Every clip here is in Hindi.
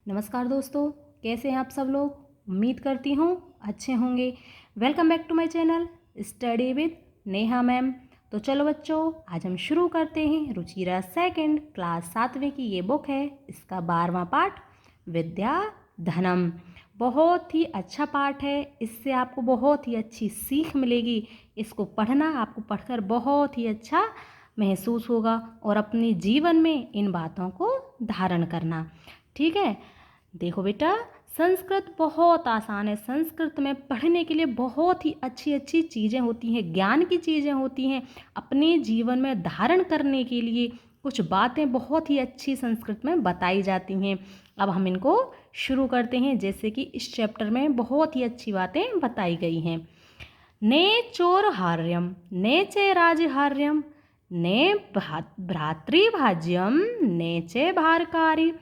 नमस्कार दोस्तों, कैसे हैं आप सब लोग। उम्मीद करती हूँ अच्छे होंगे। Welcome back to my channel study with Neha ma'am. तो चलो बच्चों, आज हम शुरू करते हैं रुचिरा सेकंड क्लास 7वीं की ये बुक है। इसका 12वां पाठ विद्या धनम। बहुत ही अच्छा पाठ है, इससे आपको बहुत ही अच्छी सीख मिलेगी। इसको पढ़ना, आपको पढ़कर बहुत ही अच्छा महसूस होगा और अपने जीवन में इन बातों को धारण करना। ठीक है। देखो बेटा, संस्कृत बहुत आसान है। संस्कृत में पढ़ने के लिए बहुत ही अच्छी अच्छी चीज़ें होती हैं, ज्ञान की चीज़ें होती हैं। अपने जीवन में धारण करने के लिए कुछ बातें बहुत ही अच्छी संस्कृत में बताई जाती हैं। अब हम इनको शुरू करते हैं। जैसे कि इस चैप्टर में बहुत ही अच्छी बातें बताई गई हैं। ने चोरहार्यम ने चे राजहार्यम ने भ्रातृभाज्यम ने चे भारकारी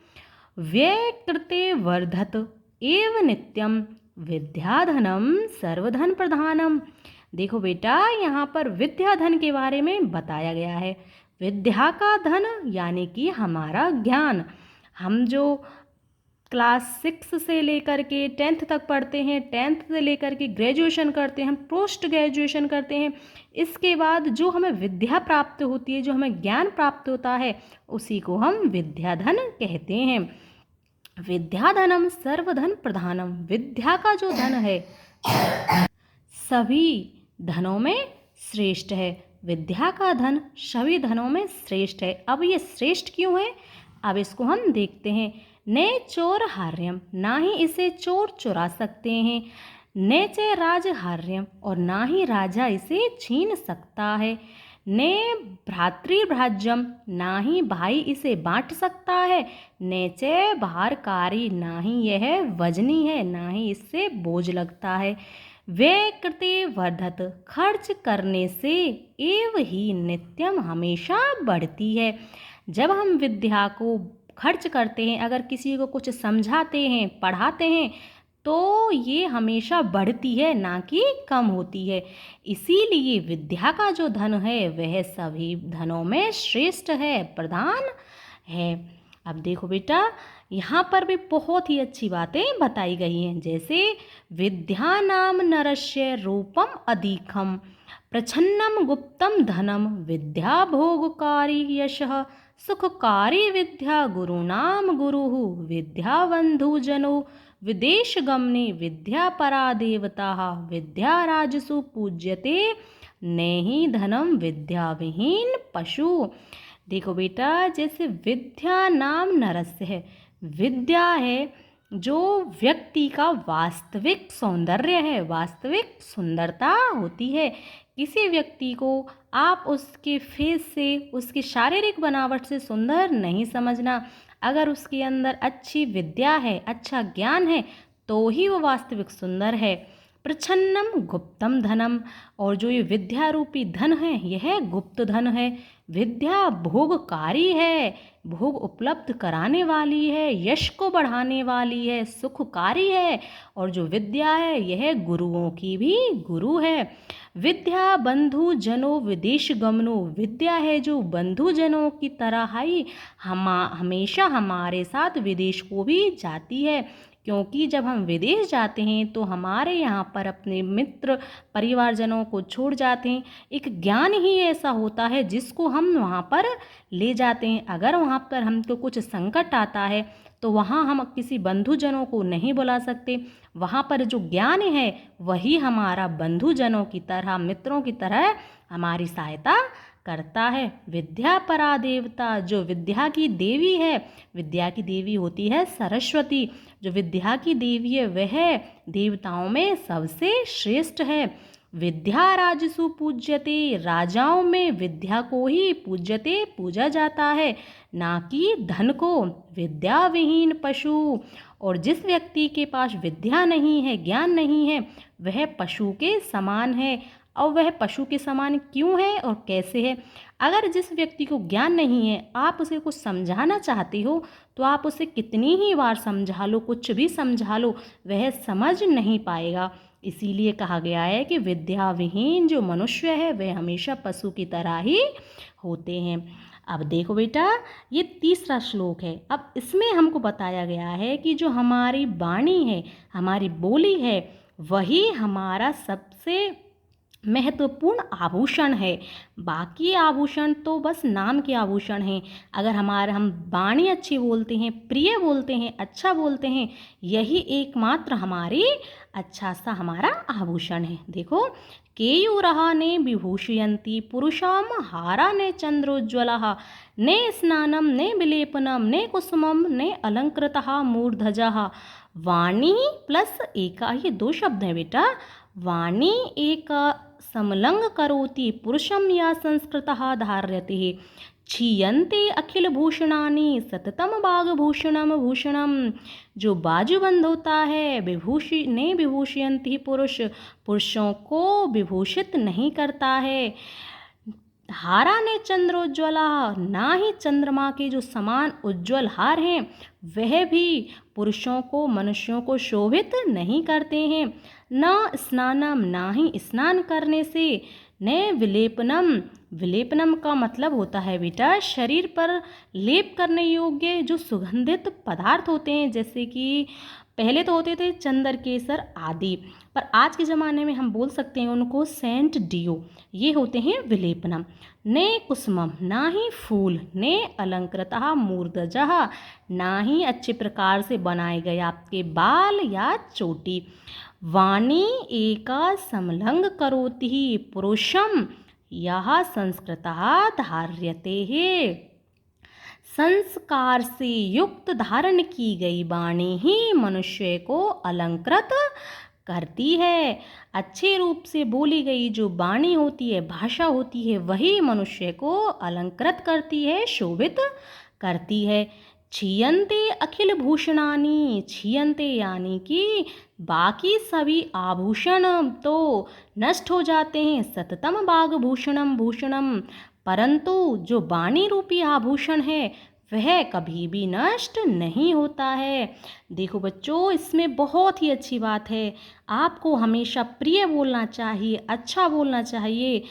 व्यय कृते वर्धत एव नित्यम विद्याधनम सर्वधन प्रधानम। देखो बेटा, यहाँ पर विद्याधन के बारे में बताया गया है। विद्या का धन यानी कि हमारा ज्ञान। हम जो क्लास 6 से लेकर के 10th तक पढ़ते हैं, 10th से लेकर के ग्रेजुएशन करते हैं, हम पोस्ट ग्रेजुएशन करते हैं। इसके बाद जो हमें विद्या प्राप्त होती है, जो हमें ज्ञान प्राप्त होता है, उसी को हम विद्याधन कहते हैं। विद्याधनम सर्वधन प्रधानम। विद्या का जो धन है सभी धनों में श्रेष्ठ है। विद्या का धन सभी धनों में श्रेष्ठ है। अब ये श्रेष्ठ क्यों है, अब इसको हम देखते हैं। ने चोर हार्यम, ना ही इसे चोर चुरा सकते हैं। ने चे राजहार्यम, और ना ही राजा इसे छीन सकता है। ने भ्रातृभाज्यम, ना ही भाई इसे बांट सकता है। ने चे भारकारी, ना ही यह वजनी है, ना ही इससे बोझ लगता है। वे कृते वर्धत, खर्च करने से एव ही नित्यम हमेशा बढ़ती है। जब हम विद्या को खर्च करते हैं, अगर किसी को कुछ समझाते हैं, पढ़ाते हैं, तो ये हमेशा बढ़ती है, ना कि कम होती है। इसीलिए विद्या का जो धन है वह सभी धनों में श्रेष्ठ है, प्रधान है। अब देखो बेटा, यहाँ पर भी बहुत ही अच्छी बातें बताई गई हैं। जैसे विद्या नाम नरस्य रूपम अधिकम प्रच्छन्नम गुप्तम धनम विद्या भोगकारी यशः सुखकारी विद्या गुरुनाम गुरुः विद्या बंधुजनो विदेश गमने विद्या परा देवता विद्या राजसु पूज्यते नेहि धनम विद्या विहीन पशु। देखो बेटा, जैसे विद्या नाम नरस्य है, विद्या है जो व्यक्ति का वास्तविक सौंदर्य है, वास्तविक सुंदरता होती है। किसी व्यक्ति को आप उसके फेस से, उसकी शारीरिक बनावट से सुंदर नहीं समझना। अगर उसके अंदर अच्छी विद्या है, अच्छा ज्ञान है, तो ही वो वास्तविक सुंदर है। प्रच्छन्नम गुप्तम धनम, और जो ये विद्या रूपी धन है यह गुप्त धन है। विद्या भोगकारी है, भोग उपलब्ध कराने वाली है, यश को बढ़ाने वाली है, सुखकारी है। और जो विद्या है यह गुरुओं की भी गुरु है। विद्या बंधु जनो विदेश गमनो, विद्या है जो बंधु जनों की तरह ही हमेशा हमारे साथ विदेश को भी जाती है। क्योंकि जब हम विदेश जाते हैं तो हमारे यहाँ पर अपने मित्र परिवारजनों को छोड़ जाते हैं। एक ज्ञान ही ऐसा होता है जिसको हम वहाँ पर ले जाते हैं। अगर वहाँ पर हमको कुछ संकट आता है तो वहाँ हम किसी बंधुजनों को नहीं बुला सकते। वहाँ पर जो ज्ञान है वही हमारा बंधुजनों की तरह, मित्रों की तरह हमारी सहायता करता है। विद्या परा देवता, जो विद्या की देवी है, विद्या की देवी होती है सरस्वती। जो विद्या की देवी है वह देवताओं में सबसे श्रेष्ठ है। विद्या राजसु पूज्यते, राजाओं में विद्या को ही पूज्यते, पूजा जाता है, ना कि धन को। विद्या विहीन पशु, और जिस व्यक्ति के पास विद्या नहीं है, ज्ञान नहीं है, वह पशु के समान है। और वह पशु के समान क्यों है और कैसे है? अगर जिस व्यक्ति को ज्ञान नहीं है, आप उसे कुछ समझाना चाहते हो तो आप उसे कितनी ही बार समझा लो, कुछ भी समझा लो, वह समझ नहीं पाएगा। इसीलिए कहा गया है कि विद्या विहीन जो मनुष्य है वह हमेशा पशु की तरह ही होते हैं। अब देखो बेटा, ये तीसरा श्लोक है। अब इसमें हमको बताया गया है कि जो हमारी वाणी है, हमारी बोली है, वही हमारा सबसे महत्वपूर्ण आभूषण है। बाकी आभूषण तो बस नाम के आभूषण हैं। अगर हम वाणी अच्छी बोलते हैं, प्रिय बोलते हैं, अच्छा बोलते हैं, यही एकमात्र हमारी अच्छा सा हमारा आभूषण है। देखो, केयूरहाने विभूषयन्ति पुरुषाम हाराने चंद्रोज्ज्वलः ने स्नानम ने विलेपनम ने कुसुमम ने अलंकृतः मूर्धजः। वाणी प्लस एका, ये दो शब्द हैं बेटा। वाणी एक समलंग करोति पुरुषम या संस्कृतः धार्यते। क्षीयन्ते अखिल भूषणानि सततम बागभूषणम भूषणम। जो बाजूबंद होता है, विभूषयन्ति पुरुषों को विभूषित नहीं करता है। हारा ने चंद्रोज्ज्वला, ना ही चंद्रमा के जो समान उज्ज्वल हार हैं वह भी पुरुषों को, मनुष्यों को शोभित नहीं करते हैं। न स्नानम, ना ही स्नान करने से, न विलेपनम, विलेपनम का मतलब होता है बेटा शरीर पर लेप करने योग्य जो सुगंधित पदार्थ होते हैं, जैसे कि पहले तो होते थे चंदन केसर आदि, पर आज के ज़माने में हम बोल सकते हैं उनको सेंट डियो, ये होते हैं विलेपनम। ने कुसुमम, ना ही फूल, ने अलंकृतः मूर्धजः, ना ही अच्छे प्रकार से बनाए गए आपके बाल या चोटी। वाणी एका समलंग करोति पुरुषम यह संस्कृतः धार्यते है। संस्कार से युक्त धारण की गई वाणी ही मनुष्य को अलंकृत करती है। अच्छे रूप से बोली गई जो वाणी होती है, भाषा होती है, वही मनुष्य को अलंकृत करती है, शोभित करती है। क्षीयन्ते अखिल भूषणानि, क्षीयन्ते यानी कि बाकी सभी आभूषण तो नष्ट हो जाते हैं। सततम बागभूषणम भूषणम, परंतु जो वाणी रूपी आभूषण है वह कभी भी नष्ट नहीं होता है। देखो बच्चों, इसमें बहुत ही अच्छी बात है, आपको हमेशा प्रिय बोलना चाहिए, अच्छा बोलना चाहिए।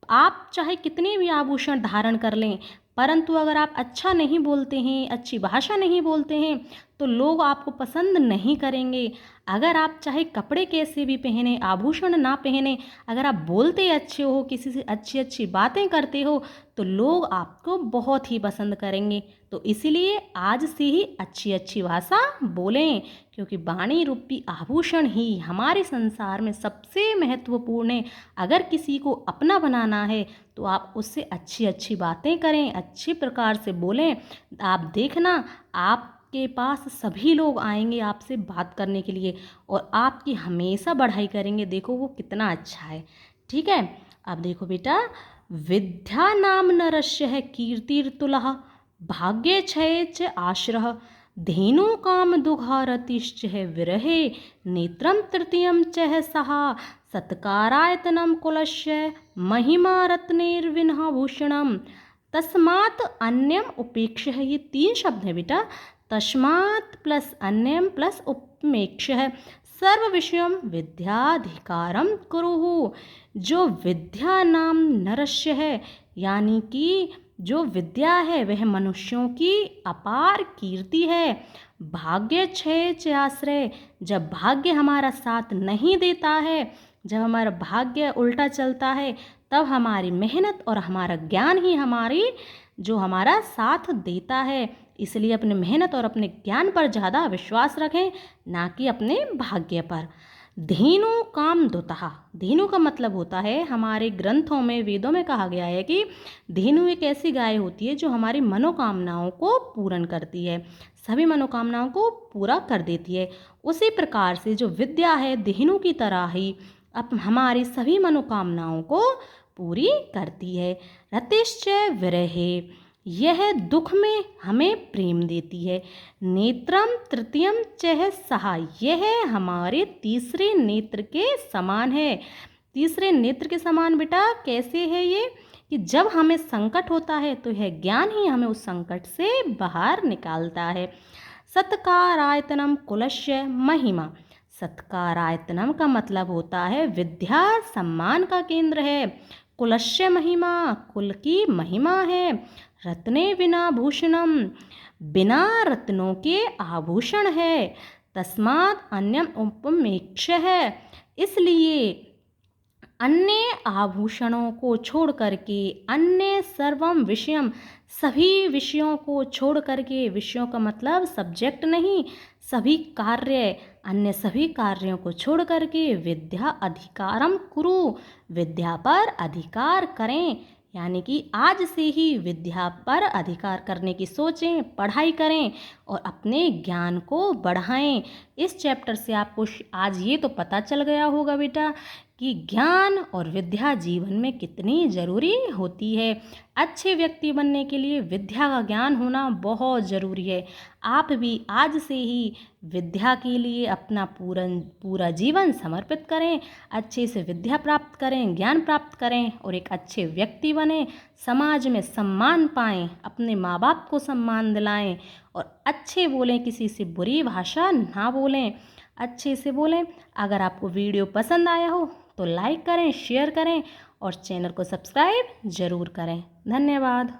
आप चाहे कितने भी आभूषण धारण कर लें, परंतु अगर आप अच्छा नहीं बोलते हैं, अच्छी भाषा नहीं बोलते हैं, तो लोग आपको पसंद नहीं करेंगे। अगर आप चाहे कपड़े कैसे भी पहने, आभूषण ना पहने, अगर आप बोलते अच्छे हो, किसी से अच्छी अच्छी बातें करते हो, तो लोग आपको बहुत ही पसंद करेंगे। तो इसीलिए आज से ही अच्छी अच्छी भाषा बोलें, क्योंकि वाणी रूपी आभूषण ही हमारे संसार में सबसे महत्वपूर्ण है। अगर किसी को अपना बनाना है तो आप उससे अच्छी अच्छी बातें करें, अच्छी प्रकार से बोलें। आप देखना, आपके पास सभी लोग आएंगे आपसे बात करने के लिए और आपकी हमेशा बढ़ाई करेंगे। देखो वो कितना अच्छा है। ठीक है, अब देखो बेटा, विद्या नाम नरस्य है कीर्तिर्तुलः भाग्ये क्षये च आश्रः धेनु काम दुघारतिश्च है विरहे नेत्रम तृतीयम च सहा सत्कारायतनम कुलस्य महिमा रत्नेर्विनः भूषणम। तस्मात् अन्यम उपेक्ष है, ये तीन शब्द है बेटा। तस्मात् प्लस अन्यम प्लस उपेक्ष है। सर्व विषयम विद्याधिकारम कुरुः। जो विद्या नाम नरस्य है, यानी कि जो विद्या है वह मनुष्यों की अपार कीर्ति है। भाग्य क्षय च आश्रय, जब भाग्य हमारा साथ नहीं देता है, जब हमारा भाग्य उल्टा चलता है, तब हमारी मेहनत और हमारा ज्ञान ही हमारा साथ देता है। इसलिए अपने मेहनत और अपने ज्ञान पर ज़्यादा विश्वास रखें, ना कि अपने भाग्य पर। धेनु काम दुतः, धेनु का मतलब होता है, हमारे ग्रंथों में, वेदों में कहा गया है कि धेनु एक ऐसी गाय होती है जो हमारी मनोकामनाओं को पूर्ण करती है, सभी मनोकामनाओं को पूरा कर देती है। उसी प्रकार से जो विद्या है, धेनु की तरह ही हमारी सभी मनोकामनाओं को पूरी करती है। रतिश्च विरहे, यह दुख में हमें प्रेम देती है। नेत्रम तृतीयम चह सहा, यह हमारे तीसरे नेत्र के समान है। तीसरे नेत्र के समान बेटा कैसे है ये, कि जब हमें संकट होता है तो यह ज्ञान ही हमें उस संकट से बाहर निकालता है। सत्कारायतनम कुलस्य महिमा, सत्कारायतनम का मतलब होता है विद्या सम्मान का केंद्र है। कुलस्य महिमा, कुल की महिमा है। रत्ने विना भूषणम, बिना रत्नों के आभूषण है। तस्मात् अन्यम उपमेक्ष है, इसलिए अन्य आभूषणों को छोड़ करके, अन्य सर्वम विषयम, सभी विषयों को छोड़ करके, विषयों का मतलब सब्जेक्ट नहीं, सभी कार्य, अन्य सभी कार्यों को छोड़ करके विद्या अधिकारम कुरु, विद्या पर अधिकार करें। यानी कि आज से ही विद्या पर अधिकार करने की सोचें, पढ़ाई करें और अपने ज्ञान को बढ़ाएं। इस चैप्टर से आपको आज ये तो पता चल गया होगा बेटा कि ज्ञान और विद्या जीवन में कितनी ज़रूरी होती है। अच्छे व्यक्ति बनने के लिए विद्या का ज्ञान होना बहुत ज़रूरी है। आप भी आज से ही विद्या के लिए अपना पूरा जीवन समर्पित करें, अच्छे से विद्या प्राप्त करें, ज्ञान प्राप्त करें और एक अच्छे व्यक्ति बनें, समाज में सम्मान पाएं, अपने माँ बाप को सम्मान दिलाएं और अच्छे बोलें, किसी से बुरी भाषा ना बोलें, अच्छे से बोलें। अगर आपको वीडियो पसंद आया हो तो लाइक करें, शेयर करें और चैनल को सब्सक्राइब ज़रूर करें। धन्यवाद।